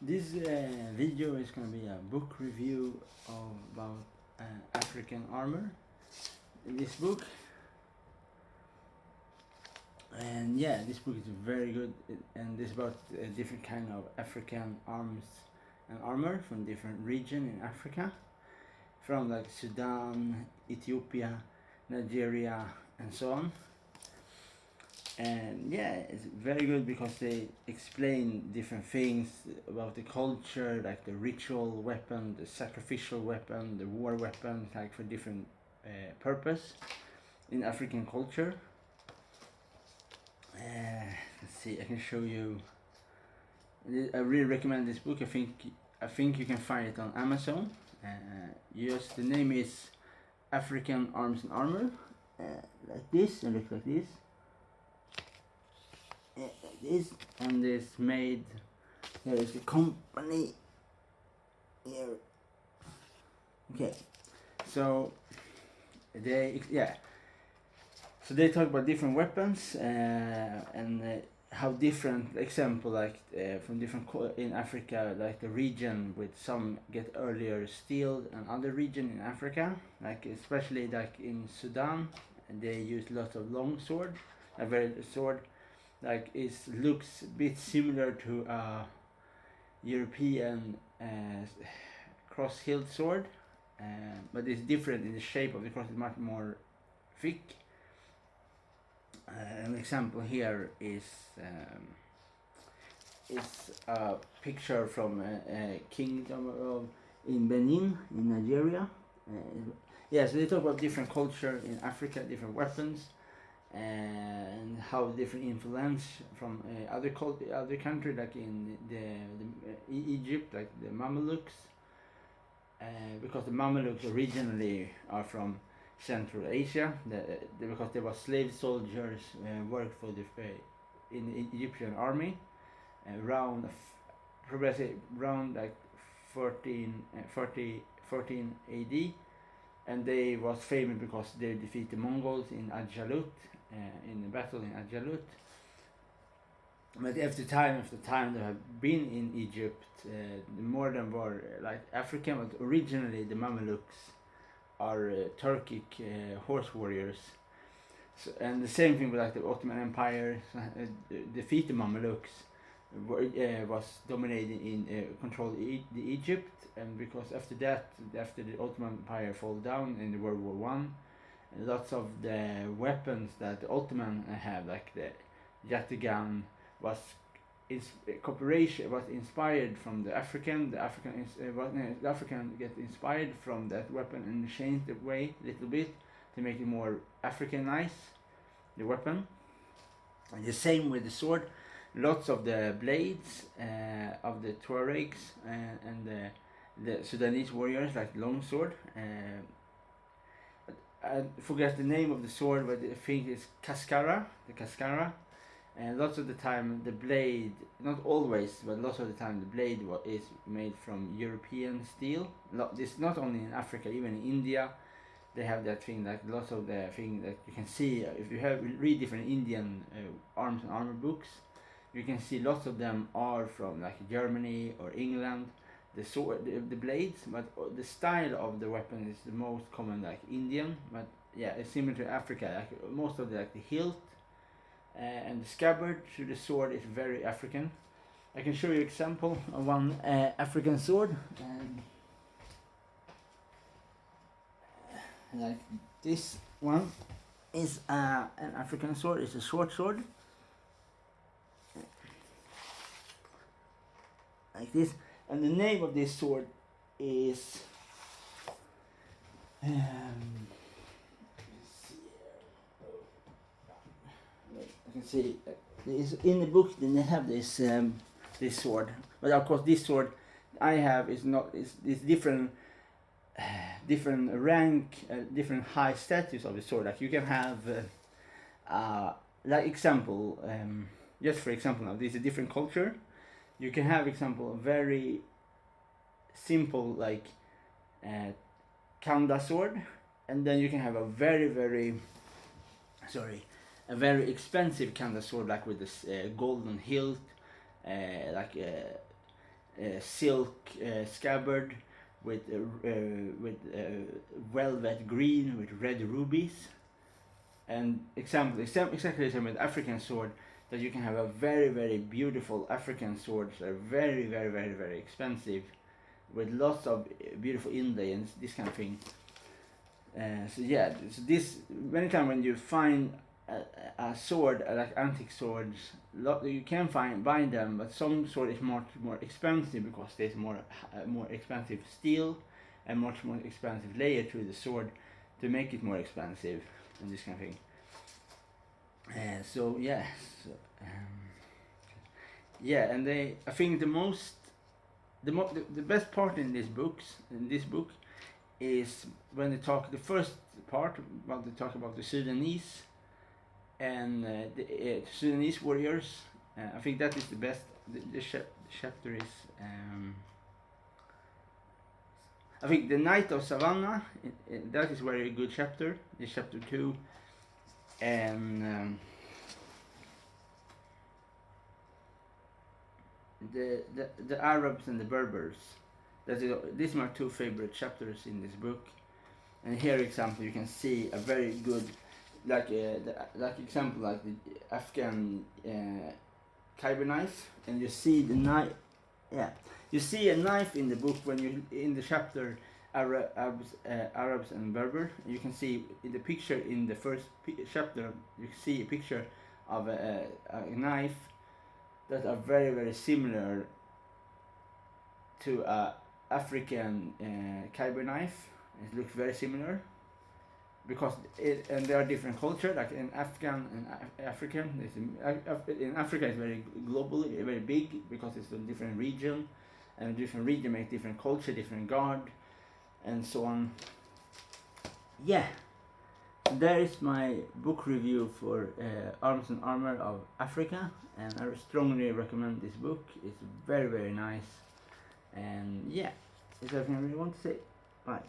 This video is going to be a book review about African armor. This book, and yeah, this book is very good, and it's about different kind of African arms and armor from different region in Africa, from like Sudan, Ethiopia, Nigeria, and so on. And yeah, it's very good because they explain different things about the culture, like the ritual weapon, the sacrificial weapon, the war weapon, like for different purpose in African culture. Let's see, I can show you. I really recommend this book. I think you can find it on Amazon. Yes, the name is African Arms and Armor. Like this, and looks like this. Like this, and it's made. Here is the company. Here. Okay, so they So they talk about different weapons and how different, example, like from different in Africa, like the region with some get earlier steel and other region in Africa, like especially like in Sudan, they use lots of long sword, a very sword, like it looks a bit similar to a European cross-hilt sword, but it's different in the shape of the cross. It's much more thick. An example here is a picture from a kingdom of in Benin in Nigeria. Yeah, so they talk about different culture in Africa, different weapons, and how different influence from other country, like in the Egypt, like the Mamelukes, because the Mamelukes originally are from Central Asia, because there were slave soldiers worked for in the Egyptian army around probably around like 14 AD, and they was famous because they defeated the Mongols in Adjalut, in the battle in Adjalut. But after time they have been in Egypt, more than were like African, but originally the Mamelukes are Turkic horse warriors. So, and the same thing with like the Ottoman Empire, defeated Mamelukes, was dominating in controlled the Egypt, and because after the Ottoman Empire fall down in the World War One, lots of the weapons that the Ottoman have, like the Yataghan, was cooperation was inspired from the African. The African get inspired from that weapon and change the way a little bit to make it more Africanized, the weapon. And the same with the sword. Lots of the blades of the Tuaregs and the Sudanese warriors, like long sword. I forget the name of the sword, but I think it's Kaskara, the Kaskara. And lots of the time the blade, not always, but lots of the time the blade is made from European steel. This not only in Africa, even in India, they have that thing. Like lots of the thing that you can see if you read different Indian arms and armor books, you can see lots of them are from like Germany or England. The sword, the blades, but the style of the weapon is the most common, like Indian. But yeah, it's similar to Africa. Like most of the hilt. And the scabbard to the sword is very African. I can show you an example of one African sword. Like this one is an African sword. It's a short sword. Like this. And the name of this sword is... I can see in the book. Then they have this this sword, but of course this sword I have is not is different rank, different high status of the sword. Like you can have like example, just for example, now this is a different culture. You can have example very simple like Kanda sword, and then you can have a very expensive kind of sword, like with this golden hilt, silk scabbard with velvet green with red rubies. And exactly the same with African sword, that you can have a very beautiful African swords that are very expensive, with lots of beautiful inlay and this kind of thing. So yeah, so this many times when you find a sword like antique swords, you can buy them, but some sword is much more expensive because there's more expensive steel and much more expensive layer to the sword to make it more expensive and this kind of thing. So yeah, yeah, and I think the best part in this book is when they talk the first part about the Sudanese and the Sudanese warriors. I think that is the best. The chapter is. I think the Night of Savannah. That is a very good chapter. It's chapter 2, and the Arabs and the Berbers. These are my two favorite chapters in this book. And here, example, you can see a very good, example like the Afghan Khyber knife, and you see the knife. Yeah, you see a knife in the book when you in the chapter Arabs and Berber. You can see in the picture in the first chapter. You see a picture of a knife that are very similar to a African Khyber knife. It looks very similar because and there are different cultures. Like in Afghan and African, in Africa it's very globally very big because it's a different region, and different region make different culture, different guard, and so on. Yeah, there is my book review for Arms and Armor of Africa, and I strongly recommend this book. It's very nice, and yeah, it's everything I really want to say. Bye.